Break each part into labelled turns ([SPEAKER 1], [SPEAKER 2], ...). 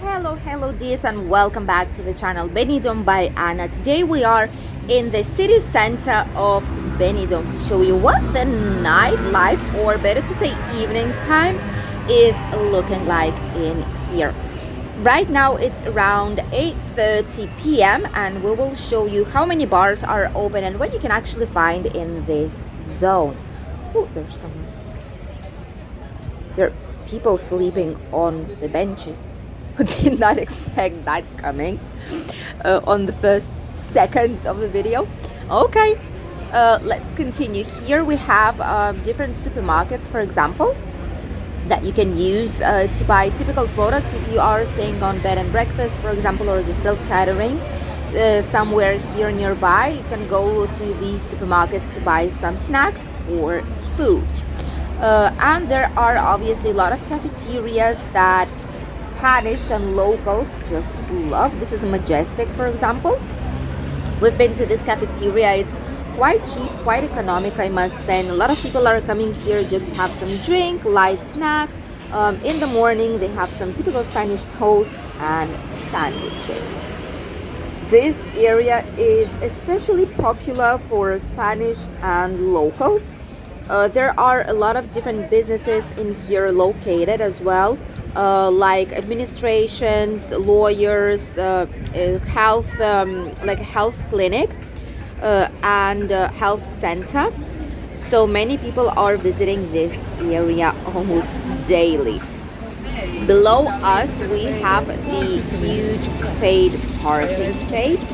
[SPEAKER 1] Hello dears, and welcome back to the channel Benidorm by Anna. Today we are in the city center of Benidorm to show you what the nightlife, or better to say evening time, is looking like in here. Right now it's around 8:30 p.m. and we will show you how many bars are open and what you can actually find in this zone. Oh, there's someone sleeping. There are people sleeping on the benches. Did not expect that coming on the first seconds of the video. Okay, let's continue. Here we have different supermarkets, for example, that you can use to buy typical products if you are staying on bed and breakfast, for example, or just self-catering somewhere here nearby. You can go to these supermarkets to buy some snacks or food. And there are obviously a lot of cafeterias that Spanish and locals just love. This is Majestic, for example. We've been to this cafeteria. It's quite cheap, quite economic, I must say, and a lot of people are coming here just to have some drink, light snack. In the morning they have some typical Spanish toast and sandwiches. This area is especially popular for Spanish and locals. There are a lot of different businesses in here located as well, like administrations, lawyers, health, like a health clinic and health center. So many people are visiting this area almost daily. Below us we have the huge paid parking space.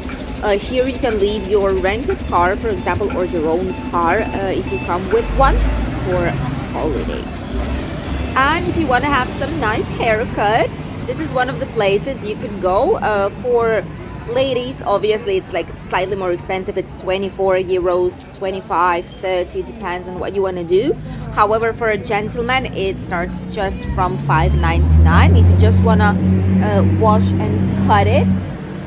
[SPEAKER 1] Here you can leave your rented car, for example, or your own car if you come with one for holidays. And if you want to have some nice haircut, this is one of the places you can go. For ladies, obviously it's like slightly more expensive. It's 24 euros, 25, 30, depends on what you want to do. However, for a gentleman it starts just from 5.99. If you just want to wash and cut it,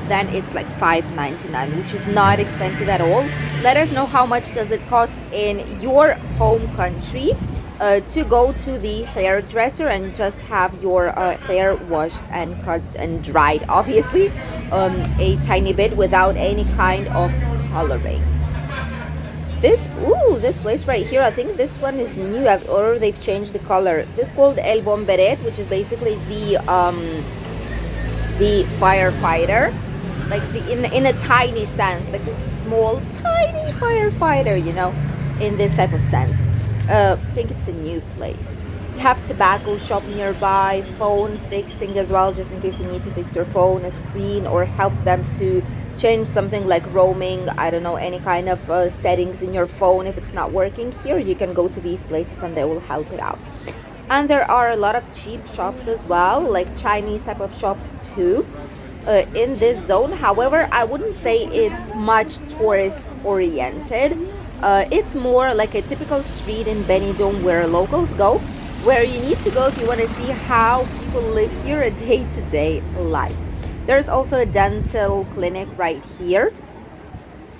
[SPEAKER 1] then it's like 5.99, which is not expensive at all. Let us know how much does it cost in your home country to go to the hairdresser and just have your hair washed and cut and dried, obviously a tiny bit without any kind of coloring. This place right here, I think this one is new, or they've changed the color. This is called El Bomberet, which is basically the firefighter, like in a tiny sense, like a small tiny firefighter, you know, in this type of sense. I think it's a new place. You have tobacco shop nearby, phone fixing as well, just in case you need to fix your phone, a screen, or help them to change something like roaming, I don't know, any kind of settings in your phone. If it's not working here, you can go to these places and they will help it out. And there are a lot of cheap shops as well, like Chinese type of shops too, in this zone. However, I wouldn't say it's much tourist oriented. It's more like a typical street in Benidorm where locals go, where you need to go if you want to see how people live here, a day-to-day life. There's also a dental clinic right here.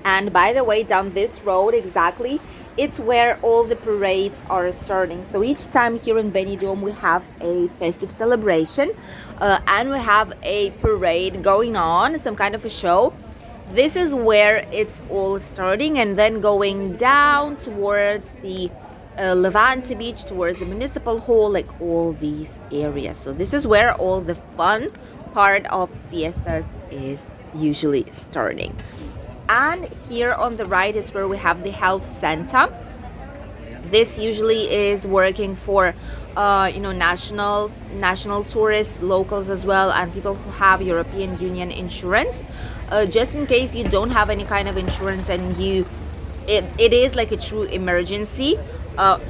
[SPEAKER 1] And by the way, down this road exactly, it's where all the parades are starting. So each time here in Benidorm we have a festive celebration and we have a parade going on, some kind of a show. This is where it's all starting, and then going down towards the Levante Beach, towards the municipal hall, like all these areas. So this is where all the fun part of fiestas is usually starting. And here on the right is where we have the health center. This usually is working for national tourists, locals as well, and people who have European Union insurance. Just in case you don't have any kind of insurance and it is like a true emergency,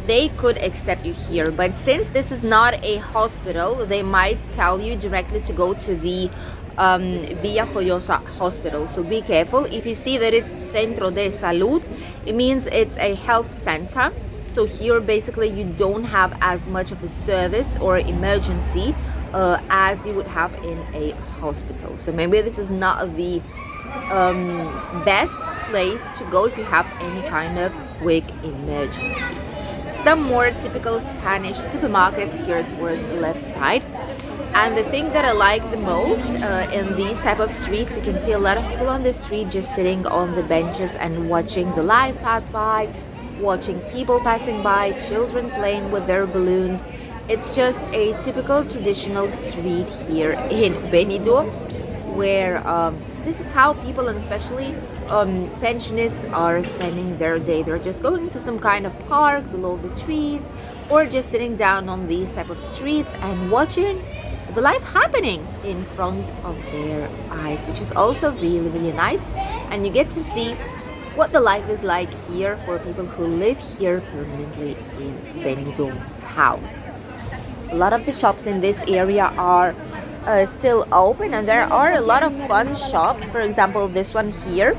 [SPEAKER 1] they could accept you here. But since this is not a hospital, they might tell you directly to go to the Villa Joyosa hospital. So be careful. If you see that it's Centro de Salud, it means it's a health center. So here basically you don't have as much of a service or emergency as you would have in a hospital. So maybe this is not the best place to go if you have any kind of quick emergency. Some more typical Spanish supermarkets here towards the left side. And the thing that I like the most in these type of streets, you can see a lot of people on the street just sitting on the benches and watching the life pass by, watching people passing by, children playing with their balloons. It's just a typical traditional street here in Benidorm, where this is how people, and especially pensionists, are spending their day. They're just going to some kind of park below the trees, or just sitting down on these type of streets and watching the life happening in front of their eyes, which is also really, really nice. And you get to see what the life is like here for people who live here permanently in Benidorm town. A lot of the shops in this area are still open, and there are a lot of fun shops. For example, this one here.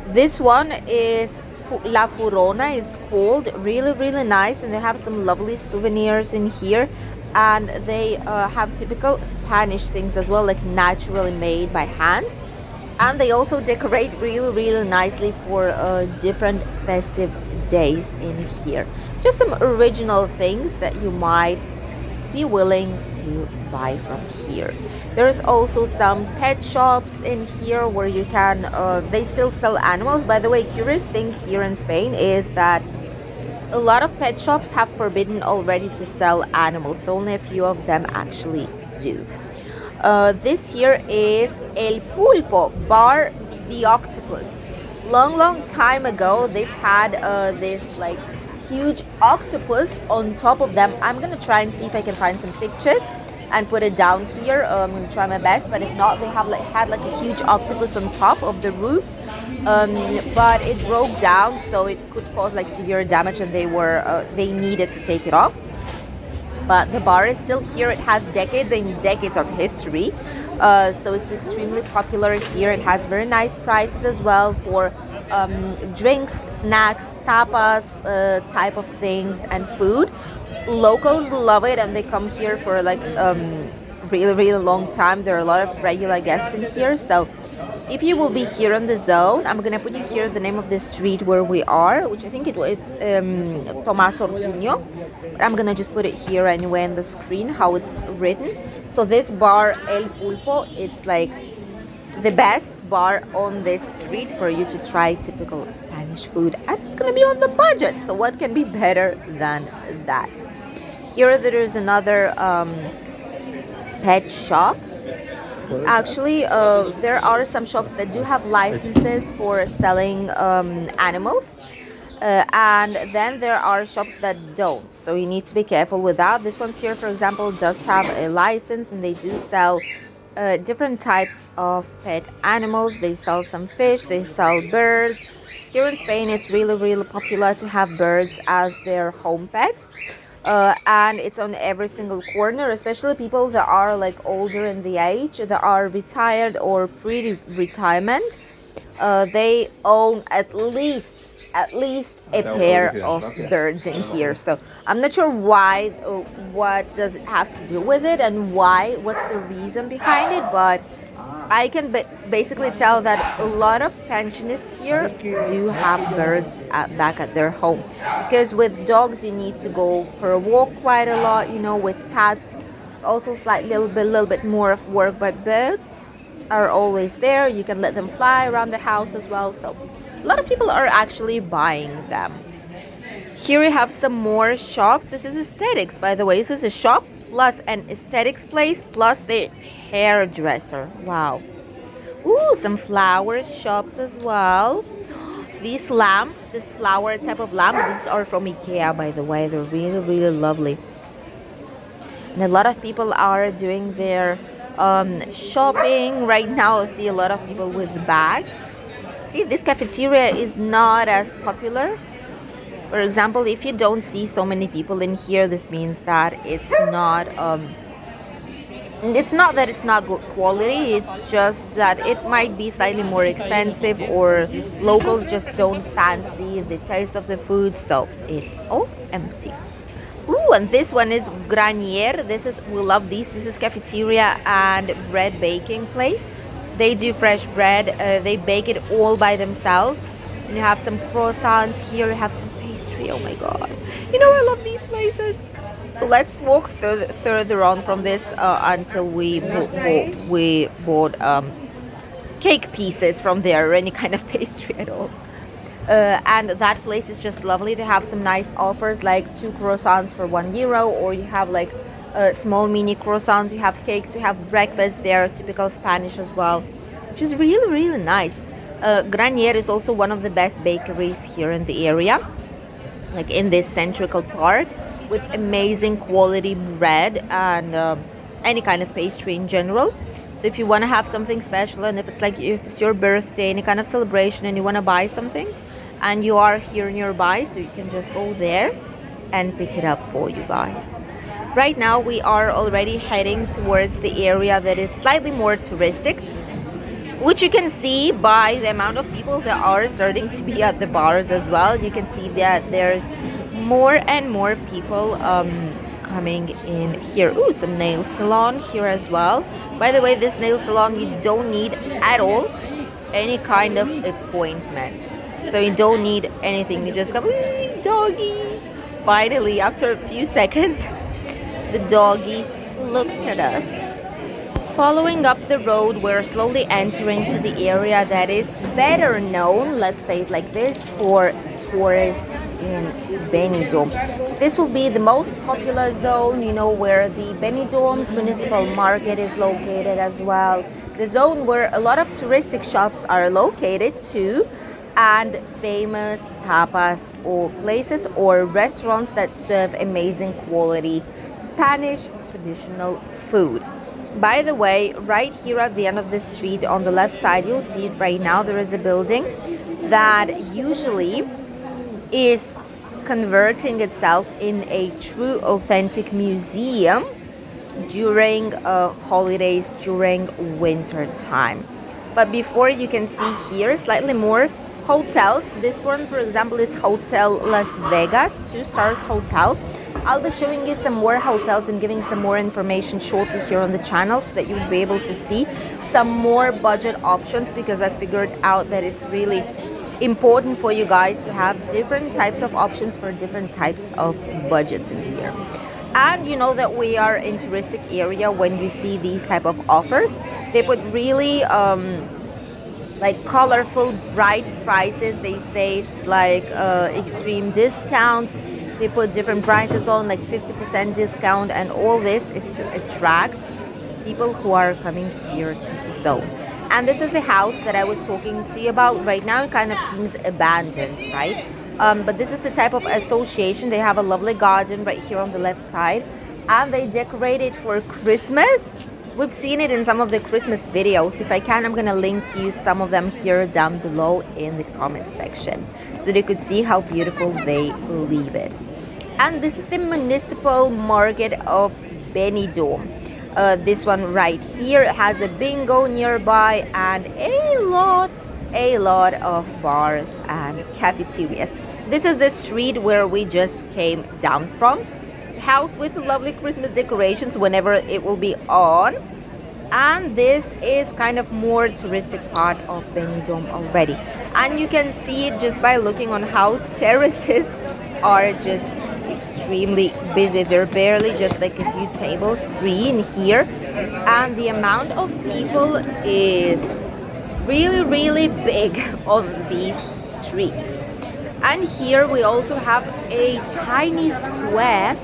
[SPEAKER 1] This one is La Furona, it's called. Really, really nice, and they have some lovely souvenirs in here. And they have typical Spanish things as well, like naturally made by hand. And they also decorate really, really nicely for different festive days in here. Just some original things that you might be willing to buy from here. There's also some pet shops in here where you can, they still sell animals. By the way, curious thing here in Spain is that a lot of pet shops have forbidden already to sell animals. Only a few of them actually do. This here is El Pulpo, Bar the Octopus. Long time ago, they've had this like huge octopus on top of them. I'm gonna try and see if I can find some pictures and put it down here. I'm gonna try my best, but if not, they have had like a huge octopus on top of the roof. But it broke down, so it could cause like severe damage, and they needed to take it off. But the bar is still here. It has decades and decades of history, so it's extremely popular here. It has very nice prices as well for drinks, snacks, tapas type of things, and food. Locals love it, and they come here for like really, really long time. There are a lot of regular guests in here, so if you will be here on the zone, I'm gonna put you here the name of the street where we are, which I think it's Tomás Ortuño. But I'm gonna just put it here anyway on the screen how it's written. So this bar El Pulpo, it's like the best bar on this street for you to try typical Spanish food, and it's gonna be on the budget. So what can be better than that? Here there is another pet shop. Actually, there are some shops that do have licenses for selling animals, and then there are shops that don't, so you need to be careful with that. This one's here, for example, does have a license, and they do sell different types of pet animals. They sell some fish, they sell birds. Here in Spain, it's really, really popular to have birds as their home pets. And it's on every single corner, especially people that are like older in the age, that are retired or pre-retirement. They own at least a pair of birds in here. So I'm not sure why, what does it have to do with it, and what's the reason behind it, but I can basically tell that a lot of pensionists here do have birds back at their home. Because with dogs, you need to go for a walk quite a lot. With cats, it's also slightly a little bit more of work. But birds are always there. You can let them fly around the house as well. So a lot of people are actually buying them. Here we have some more shops. This is aesthetics, by the way. This is a shop plus an aesthetics place plus the hairdresser. Wow. Ooh, some flowers shops as well. These lamps, this flower type of lamp, these are from Altea, by the way. They're really, really lovely. And a lot of people are doing their shopping right now. I see a lot of people with bags. See, this cafeteria is not as popular. For example, if you don't see so many people in here, this means that it's not that it's not good quality. It's just that it might be slightly more expensive, or locals just don't fancy the taste of the food, so it's all empty. Ooh, and this one is Granier. We love these. This is cafeteria and bread baking place. They do fresh bread. They bake it all by themselves. And you have some croissants here. You have some pastry. Oh my god! I love these places. So let's walk further on from this until we bought cake pieces from there or any kind of pastry at all. And that place is just lovely. They have some nice offers like 2 croissants for €1, or you have like small mini croissants, you have cakes, you have breakfast there, typical Spanish as well, which is really, really nice. Granier is also one of the best bakeries here in the area, like in this central park, with amazing quality bread and any kind of pastry in general. So if you want to have something special, and if it's your birthday, any kind of celebration, and you want to buy something, and you are here nearby, so you can just go there and pick it up for you guys. Right now we are already heading towards the area that is slightly more touristic, which you can see by the amount of people that are starting to be at the bars as well. You can see that there's more and more people coming in here. Ooh, some nail salon here as well. By the way, this nail salon, you don't need at all any kind of appointments. So you don't need anything. You just come, doggy. Finally, after a few seconds, the doggy looked at us. Following up the road, we're slowly entering to the area that is better known, let's say it like this, for tourists in Benidorm. This will be the most popular zone, you know, where the Benidorm's municipal market is located as well. The zone where a lot of touristic shops are located too, and famous tapas or places or restaurants that serve amazing quality Spanish traditional food. By the way, right here at the end of the street on the left side, you'll see it right now, there is a building that usually is converting itself in a true authentic museum during holidays, during winter time. But before, you can see here slightly more hotels. This one, for example, is Hotel Las Vegas, 2 stars hotel. I'll be showing you some more hotels and giving some more information shortly here on the channel, so that you'll be able to see some more budget options, because I figured out that it's really important for you guys to have different types of options for different types of budgets in here. And you know that we are in touristic area. When you see these type of offers, they put really like colorful, bright prices. They say it's like extreme discounts. They put different prices on, like 50% discount, and all this is to attract people who are coming here to the zone. And this is the house that I was talking to you about. Right now it kind of seems abandoned, right? But this is the type of association. They have a lovely garden right here on the left side, and they decorate it for Christmas. We've seen it in some of the Christmas videos. If I can, I'm gonna link you some of them here down below in the comment section, so you could see how beautiful they leave it. And this is the municipal market of Benidorm. This one right here has a bingo nearby and a lot of bars and cafeterias. This is the street where we just came down from. House with lovely Christmas decorations whenever it will be on. And this is kind of more touristic part of Benidorm already. And you can see it just by looking on how terraces are just extremely busy. There are barely just like a few tables free in here, and the amount of people is really big on these streets. And here we also have a tiny square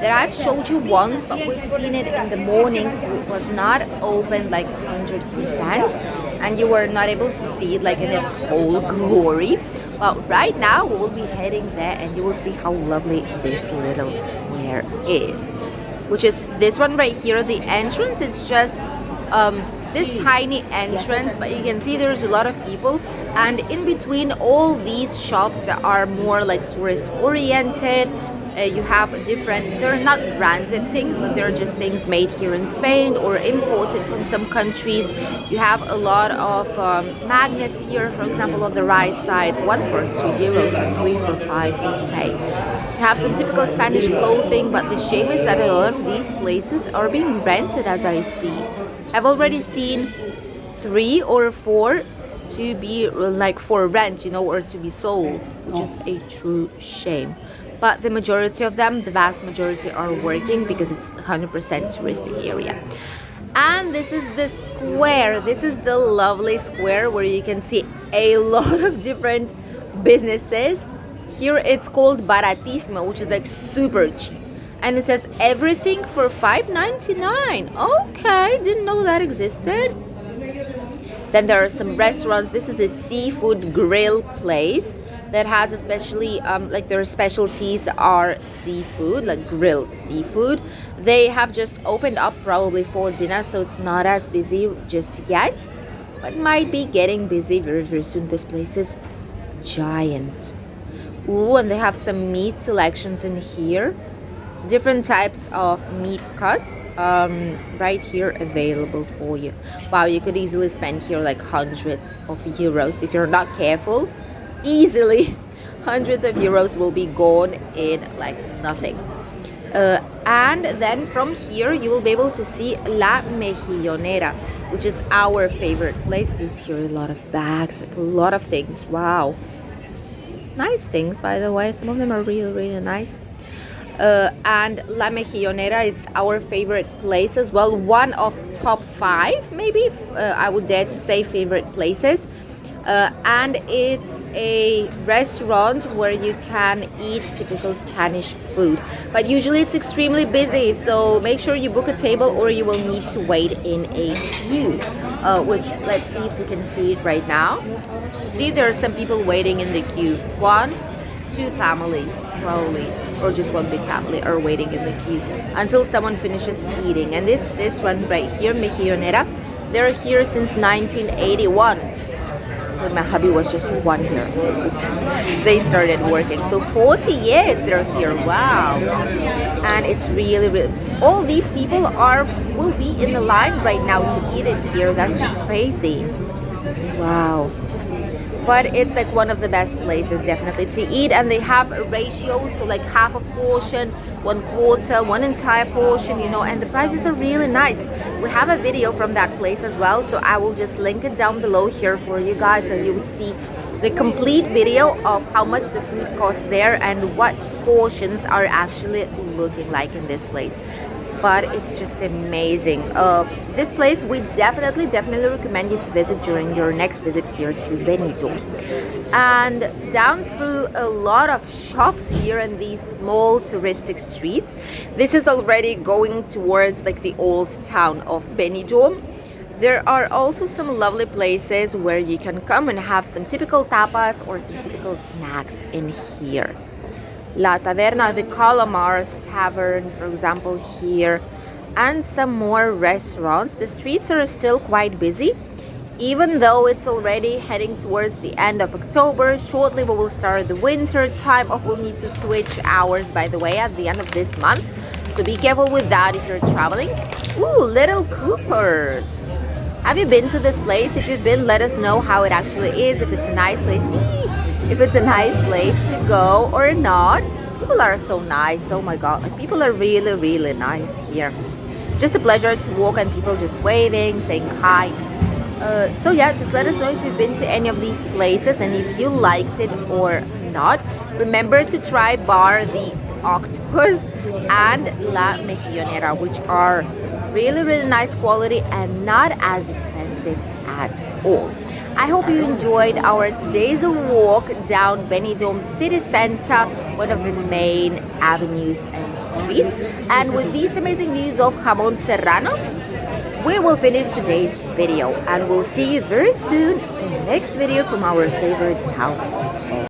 [SPEAKER 1] that I've showed you once, but we've seen it in the morning, so it was not open like 100%, and you were not able to see it like in its whole glory. Well, right now we will be heading there, and you will see how lovely this little square is, which is this one right here. The entrance, it's just this tiny entrance, but you can see there's a lot of people, and in between all these shops that are more like tourist oriented, you have different, they're not branded things, but they're just things made here in Spain or imported from some countries. You have a lot of magnets here, for example, on the right side, 1 for €2 and 3 for 5, they say. You have some typical Spanish clothing, but the shame is that a lot of these places are being rented, as I see. I've already seen 3 or 4 to be like for rent, you know, or to be sold, which is a true shame. but the majority of them, the vast majority, are working because it's 100% touristic area. And this is the square. This is the lovely square where you can see a lot of different businesses. Here it's called Baratísimo, which is like super cheap. And it says everything for $5.99. Okay, didn't know that existed. Then there are some restaurants. This is the seafood grill place that has especially like their specialties are seafood, like grilled seafood. They have just opened up probably for dinner, so it's not as busy just yet, but might be getting busy very, very soon. This place is giant. Ooh, and they have some meat selections in here. Different types of meat cuts right here available for you. Wow, you could easily spend here like hundreds of euros if you're not careful. Easily hundreds of euros will be gone in like nothing. And then from here you will be able to see La Mejillonera, which is our favorite places. Here a lot of bags, like a lot of things. Wow, nice things, by the way. Some of them are really, really nice. And La Mejillonera, it's our favorite place as well. One of top 5, maybe, I would dare to say, favorite places. And it's a restaurant where you can eat typical Spanish food. But usually it's extremely busy, so make sure you book a table or you will need to wait in a queue. Which, let's see if we can see it right now. See, there are some people waiting in the queue. 1, 2 families, probably, or just one big family are waiting in the queue until someone finishes eating. And it's this one right here, Mejillonera. They're here since 1981. When my hubby was just 1 year old, they started working. So 40 years they're here. Wow. And it's really, really, all these people will be in the line right now to eat it here. That's just crazy. Wow. But it's like one of the best places definitely to eat, and they have ratios, so like half a portion, 1/4, one entire portion, you know, and the prices are really nice. We have a video from that place as well, so I will just link it down below here for you guys, so you would see the complete video of how much the food costs there and what portions are actually looking like in this place. But it's just amazing. This place we definitely recommend you to visit during your next visit here to Benidorm. And down through a lot of shops here in these small touristic streets, this is already going towards like the old town of Benidorm. There are also some lovely places where you can come and have some typical tapas or some typical snacks in here. La Taverna, the Calamars Tavern, for example, here, and some more restaurants. The streets are still quite busy, even though it's already heading towards the end of October. Shortly we will start the winter time. Oh, we'll need to switch hours, by the way, at the end of this month, so be careful with that if you're traveling. Ooh, Little Coopers. Have you been to this place? If you've been, let us know how it actually is, if it's a nice place. If it's a nice place to go or not. People are so nice. Oh my god, like people are really, really nice here. It's just a pleasure to walk and people just waving, saying hi. So yeah, just let us know if you've been to any of these places and if you liked it or not. Remember to try Bar the Octopus and La Mejillonera, which are really, really nice quality and not as expensive at all. I hope you enjoyed our today's walk down Benidorm city center, one of the main avenues and streets. And with these amazing views of Jamón Serrano, we will finish today's video, and we'll see you very soon in the next video from our favorite town.